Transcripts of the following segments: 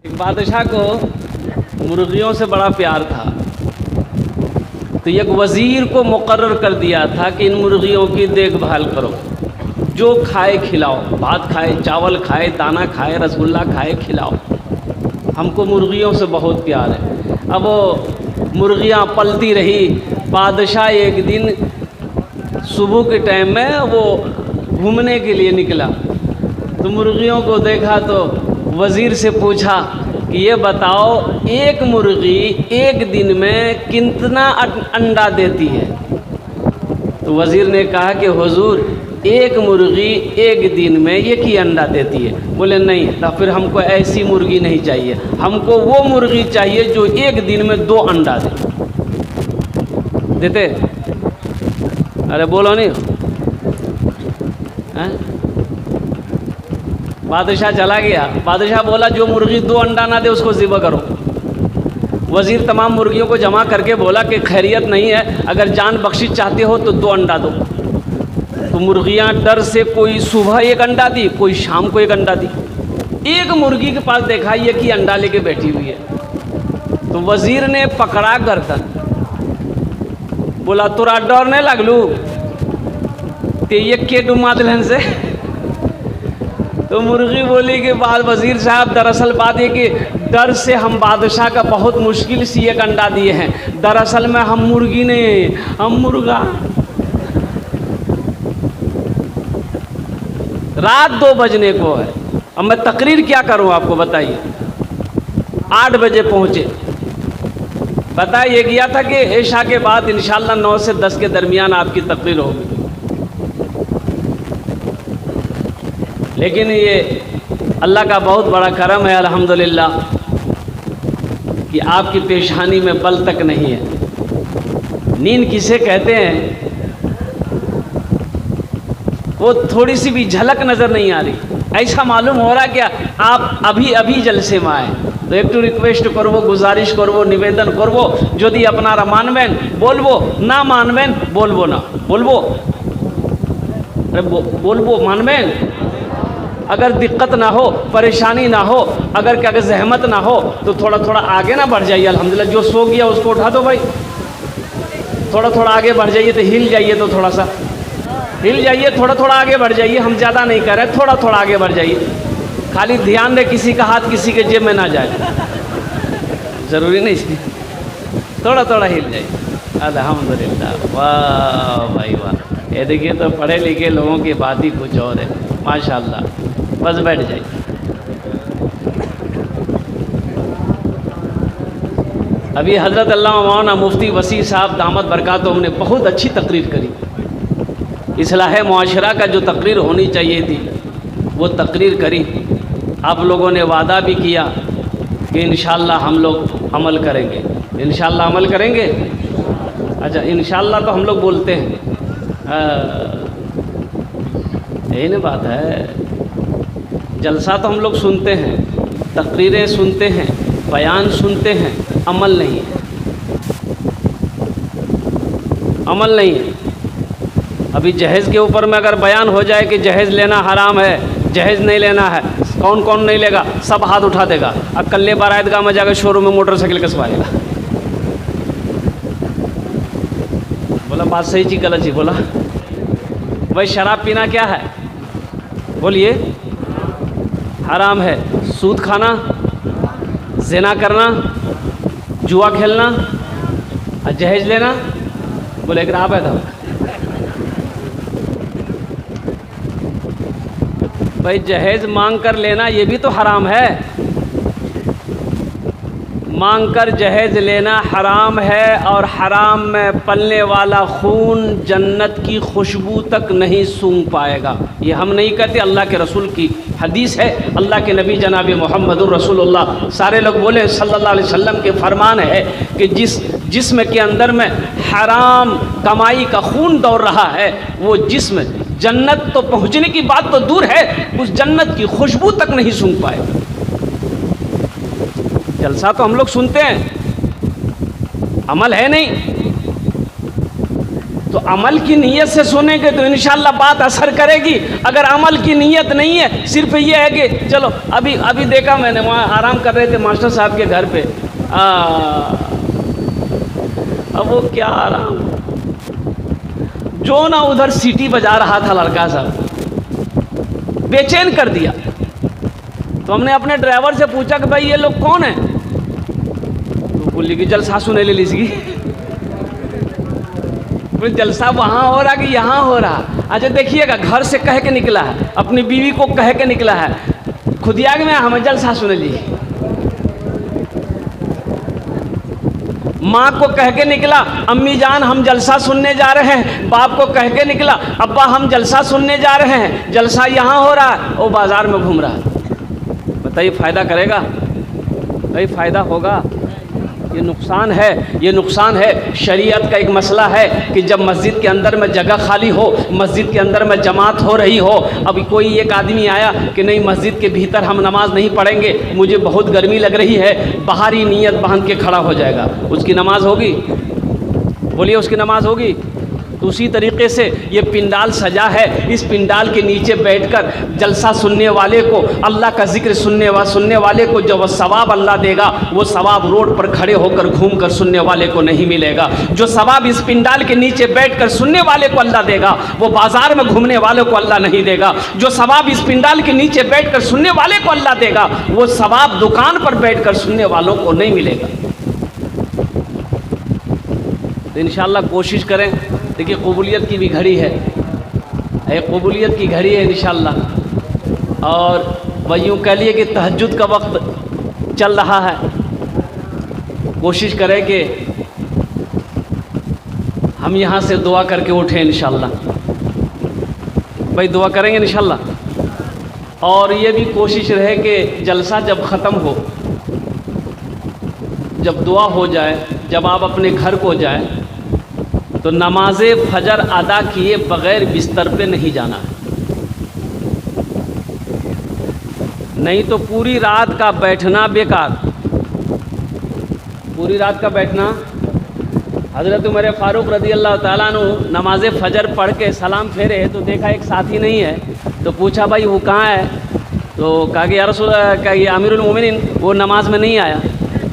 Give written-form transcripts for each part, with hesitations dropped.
एक बादशाह को मुर्गियों से बड़ा प्यार था, तो एक वज़ीर को मुकर्रर कर दिया था कि इन मुर्गियों की देखभाल करो, जो खाए खिलाओ, भात खाए, चावल खाए, दाना खाए, रसगुल्ला खाए, खिलाओ, हमको मुर्गियों से बहुत प्यार है। अब वो मुर्गियाँ पलती रही। बादशाह एक दिन सुबह के टाइम में वो घूमने के लिए निकला, तो मुर्गियों को देखा तो वज़ीर से पूछा कि ये बताओ एक मुर्गी एक दिन में कितना अंडा देती है? तो वज़ीर ने कहा कि हुजूर एक मुर्गी एक दिन में एक ही अंडा देती है। बोले नहीं, तो फिर हमको ऐसी मुर्गी नहीं चाहिए, हमको वो मुर्गी चाहिए जो एक दिन में 2 अंडा दे। देते? अरे बोलो नहीं हैं? बादशाह चला गया। बादशाह बोला जो मुर्गी 2 अंडा ना दे उसको ज़िबा करो। वज़ीर तमाम मुर्गियों को जमा करके बोला कि खैरियत नहीं है, अगर जान बख्शिश चाहते हो तो 2 अंडा दो। तो मुर्गियां डर से कोई सुबह 1 अंडा दी, कोई शाम को 1 अंडा दी। एक मुर्गी के पास देखा ये कि अंडा लेके बैठी हुई है, तो वज़ीर ने पकड़ा गर्दन, बोला तोरा डर नहीं लगलू ते ये के डुमा दिलन से? तो मुर्गी बोली कि बाद वज़ीर साहब दरअसल बात है कि डर से हम बादशाह का बहुत मुश्किल से 1 अंडा दिए हैं, दरअसल में हम मुर्गी नहीं, हम मुर्गा। रात 2 बजने को है, अब मैं तकरीर क्या करूं आपको बताइए। 8 बजे पहुंचे, बताइए गया था कि इशा के बाद इंशाल्लाह 9 से 10 के दरमियान आपकी तकरीर होगी, लेकिन ये अल्लाह का बहुत बड़ा करम है अल्हम्दुलिल्लाह कि आपकी पेशानी में बल तक नहीं है। नींद किसे कहते हैं वो थोड़ी सी भी झलक नज़र नहीं आ रही, ऐसा मालूम हो रहा क्या आप अभी अभी जलसे में आए। तो एक रिक्वेस्ट करवो, गुजारिश करवो, निवेदन करवो, यदि अपनारा मानबेन बोलबो, ना मानबेन बोलबो ना, बोलबो, अरे बोलबो, मानबेन। अगर दिक्कत ना हो, परेशानी ना हो, अगर क्या जहमत ना हो तो थोड़ा थोड़ा आगे ना बढ़ जाइए। अल्हम्दुलिल्लाह जो सो गया उसको उठा दो भाई, थोड़ा थोड़ा आगे बढ़ जाइए, तो हिल जाइए, तो थोड़ा सा हिल जाइए, थोड़ा थोड़ा आगे बढ़ जाइए। हम ज़्यादा नहीं कर रहे, थोड़ा थोड़ा आगे बढ़ जाइए। खाली ध्यान दे किसी का हाथ किसी के जेब में ना जाए, ज़रूरी नहीं, थोड़ा थोड़ा हिल जाइए। अल्हम्दुलिल्लाह, वाह भाई वाह। ये देखिए तो पढ़े लिखे लोगों की बात ही कुछ और है, माशाल्लाह। बस बैठ जाइए। अभी हज़रत अल्लामा मौलाना मुफ्ती वसी साहब दामत बरकातुहू ने बहुत अच्छी तकरीर करी। इस्लाह मुआशरा का जो तकरीर होनी चाहिए थी वो तकरीर करी। आप लोगों ने वादा भी किया कि इंशाअल्लाह हम लोग अमल करेंगे, इंशाअल्लाह अमल करेंगे। अच्छा, इंशाअल्लाह तो हम लोग बोलते हैं, यही ना बात है। जलसा तो हम लोग सुनते हैं, तकरीरें सुनते हैं, बयान सुनते हैं, अमल नहीं है, अमल नहीं है। अभी जहेज़ के ऊपर में अगर बयान हो जाए कि जहेज़ लेना हराम है, जहेज़ नहीं लेना है, कौन कौन नहीं लेगा, सब हाथ उठा देगा। अब कल्ले बारातगाह में जाकर शोरूम में मोटरसाइकिल कसवाएगा। बोला बात सही जी गलत जी? बोला भाई शराब पीना क्या है? बोलिए हराम है। सूद खाना, ज़िना करना, जुआ खेलना और जहेज़ लेना, बोले एक आप है था भाई। जहेज़ मांग कर लेना ये भी तो हराम है, मांग कर जहेज़ लेना हराम है। और हराम में पलने वाला खून जन्नत की खुशबू तक नहीं सूंघ पाएगा। ये हम नहीं कहते, अल्लाह के रसूल की हदीस है। अल्लाह के नबी जनाब मोहम्मदुर रसूलुल्लाह सारे लोग बोले सल्लल्लाहु अलैहि वसल्लम के फरमान है कि जिस जिस्म के अंदर में हराम कमाई का खून दौड़ रहा है, वो जिस्म जन्नत तो पहुँचने की बात तो दूर है, उस जन्नत की खुशबू तक नहीं सूंघ पाएगा। जलसा तो हम लोग सुनते हैं, अमल है नहीं। तो अमल की नीयत से सुनेंगे तो इंशाल्लाह बात असर करेगी। अगर अमल की नीयत नहीं है, सिर्फ ये है कि चलो अभी अभी देखा मैंने, वहाँ आराम कर रहे थे मास्टर साहब के घर पे, अब वो क्या आराम, जो ना उधर सीटी बजा रहा था लड़का साहब, बेचैन कर दिया। तो हमने अपने ड्राइवर से पूछा कि भाई ये लोग कौन है? तो बोली कि जलसा सुने ले लीजिए। जलसा वहाँ हो रहा कि यहाँ हो रहा? अच्छा देखिएगा, घर से कह के निकला है, अपनी बीवी को कह के निकला है, खुदिया में हमें जलसा सुने लीजिए। माँ को कह के निकला, अम्मी जान हम जलसा सुनने जा रहे हैं। बाप को कह के निकला, अब्बा हम जलसा सुनने जा रहे हैं, जलसा यहाँ हो रहा है, वो बाजार में घूम रहा है। बताइए फ़ायदा करेगा? भाई फ़ायदा होगा? ये नुकसान है, ये नुकसान है। शरीयत का एक मसला है कि जब मस्जिद के अंदर में जगह खाली हो, मस्जिद के अंदर में जमात हो रही हो, अभी कोई एक आदमी आया कि नहीं मस्जिद के भीतर हम नमाज नहीं पढ़ेंगे, मुझे बहुत गर्मी लग रही है, बाहर ही नियत बांध के खड़ा हो जाएगा, उसकी नमाज होगी? बोलिए उसकी नमाज होगी? तो उसी तरीके से ये पिंडाल सजा है, इस पिंडाल के नीचे बैठकर जलसा सुनने वाले को, अल्लाह का जिक्र सुनने वाले को जो सवाब अल्लाह देगा, वो सवाब रोड पर खड़े होकर घूम कर सुनने वाले को नहीं मिलेगा। जो सवाब इस पिंडाल के नीचे बैठकर सुनने वाले को अल्लाह देगा, वो बाजार में घूमने वाले को अल्लाह नहीं देगा। जो सवाब इस पिंडाल के नीचे बैठकर सुनने वाले को अल्लाह देगा, वो सवाब दुकान पर बैठकर सुनने वालों को नहीं मिलेगा। तो इंशाअल्लाह कोशिश करें। देखिए कबूलियत की भी घड़ी है, कबूलियत की घड़ी है इंशाअल्लाह। और वह यूँ कह लिए कि तहज्जुद का वक्त चल रहा है, कोशिश करें कि हम यहाँ से दुआ करके उठें इंशाअल्लाह। भाई दुआ करेंगे इंशाअल्लाह। और ये भी कोशिश रहे कि जलसा जब ख़त्म हो, जब दुआ हो जाए, जब आप अपने घर को जाए, तो नमाज फजर अदा किए बग़ैर बिस्तर पे नहीं जाना है। नहीं तो पूरी रात का बैठना बेकार। पूरी रात का बैठना, हज़रत उमर फ़ारूक रज़ी अल्लाह ताला अन्हु नमाज फजर पढ़ के सलाम फेरे तो देखा एक साथी नहीं है, तो पूछा भाई वो कहाँ है? तो कहा कि या रसूल, क्या ये अमीरुल मोमिनीन वो नमाज में नहीं आया।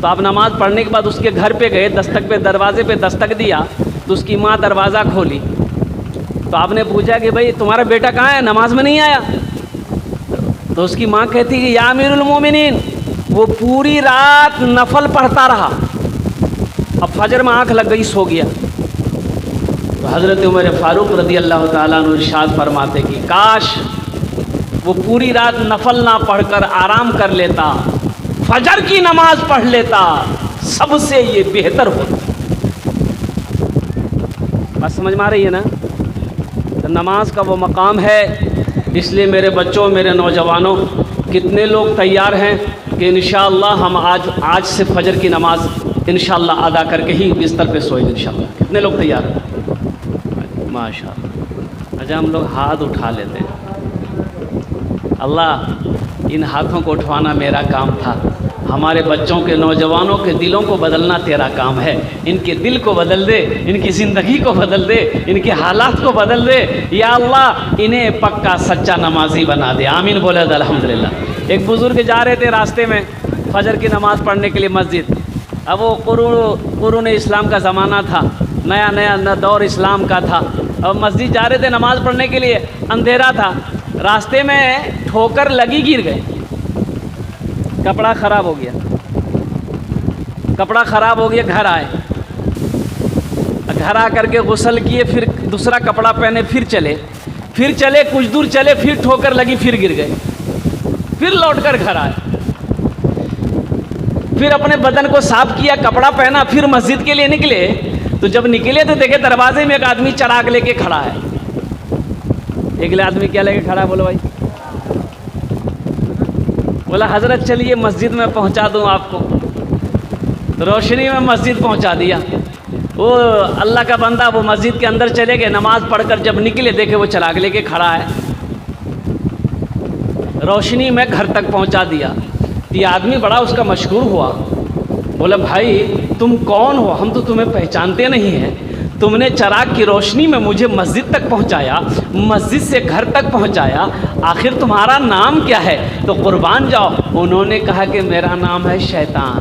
तो आप नमाज़ पढ़ने के बाद उसके घर पे गए, दस्तक पे, दरवाजे पे दस्तक दिया, तो उसकी माँ दरवाज़ा खोली। तो आपने पूछा कि भाई तुम्हारा बेटा कहाँ है, नमाज में नहीं आया? तो उसकी माँ कहती कि या अमीरुल मोमिनीन, वो पूरी रात नफल पढ़ता रहा, अब फजर में आँख लग गई, सो गया। तो हज़रत उमर फ़ारूक रज़ी अल्लाह ताला अन्हु इरशाद फरमाते कि काश वो पूरी रात नफल ना पढ़कर आराम कर लेता, फजर की नमाज पढ़ लेता, सबसे ये बेहतर होता। बस समझ में आ रही है ना? तो नमाज का वो मकाम है। इसलिए मेरे बच्चों, मेरे नौजवानों, कितने लोग तैयार हैं कि इंशाअल्लाह हम आज से फजर की नमाज इंशाअल्लाह अदा करके ही बिस्तर पे सोएंगे इंशाअल्लाह? कितने लोग तैयार हैं? माशाअल्लाह। अच्छा हम लोग हाथ उठा लेते हैं। अल्लाह इन हाथों को उठवाना मेरा काम था, हमारे बच्चों के, नौजवानों के दिलों को बदलना तेरा काम है। इनके दिल को बदल दे, इनकी ज़िंदगी को बदल दे, इनके हालात को बदल दे या अल्लाह। इन्हें पक्का सच्चा नमाजी बना दे। आमीन बोले अल्हम्दुलिल्लाह। एक बुज़ुर्ग जा रहे थे रास्ते में फजर की नमाज़ पढ़ने के लिए मस्जिद। अब वो कुरून इस्लाम का ज़माना था, नया नया दौर इस्लाम का था। अब मस्जिद जा रहे थे नमाज़ पढ़ने के लिए, अंधेरा था, रास्ते में ठोकर लगी, गिर गए, कपड़ा ख़राब हो गया, कपड़ा ख़राब हो गया। घर आए, घर आकर के गुस्ल किए, फिर दूसरा कपड़ा पहने, फिर चले कुछ दूर चले, फिर ठोकर लगी, फिर गिर गए, फिर लौटकर घर आए, फिर अपने बदन को साफ किया, कपड़ा पहना, फिर मस्जिद के लिए निकले। तो जब निकले तो देखे दरवाजे में एक आदमी चिराग लेके खड़ा है। एक आदमी क्या लेके खड़ा है? बोलो भाई। बोला हज़रत चलिए मस्जिद में पहुंचा दूं आपको। तो रोशनी में मस्जिद पहुंचा दिया। वो अल्लाह का बंदा वो मस्जिद के अंदर चले गए, नमाज़ पढ़कर जब निकले देखे वो चिराग लेके खड़ा है, रोशनी में घर तक पहुंचा दिया। तो ये आदमी बड़ा उसका मशहूर हुआ। बोला भाई तुम कौन हो? हम तो तुम्हें पहचानते नहीं हैं। तुमने चराग की रोशनी में मुझे मस्जिद तक पहुंचाया, मस्जिद से घर तक पहुंचाया, आखिर तुम्हारा नाम क्या है? तो कुर्बान जाओ। उन्होंने कहा कि मेरा नाम है शैतान।